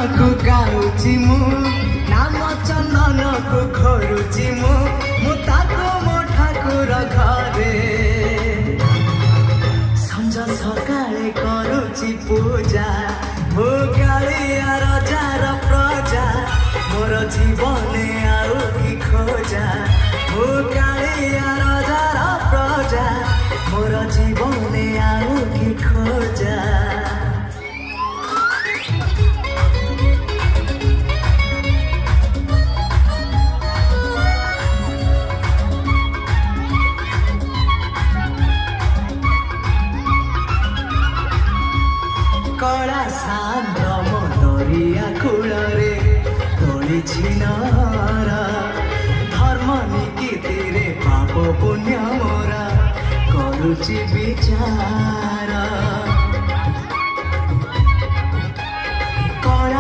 को गाउची मु नाम चंदन को घरुची मु ताको मो ठाकुर घरे संज सकाळे करुची पूजा हो कालिया राजार प्रजा मोर जीवने आउ की खोजा हो कालिया राजार प्रजा मोर जीवने आउ की खोजा कला शांत दरिया कूଳରେ ତୋଳିଛି ନର ଧର୍ମ ନୀତିରେ ପାପ ପୁଣ୍ୟ ମୋର କରୁଛି ବିଚାର।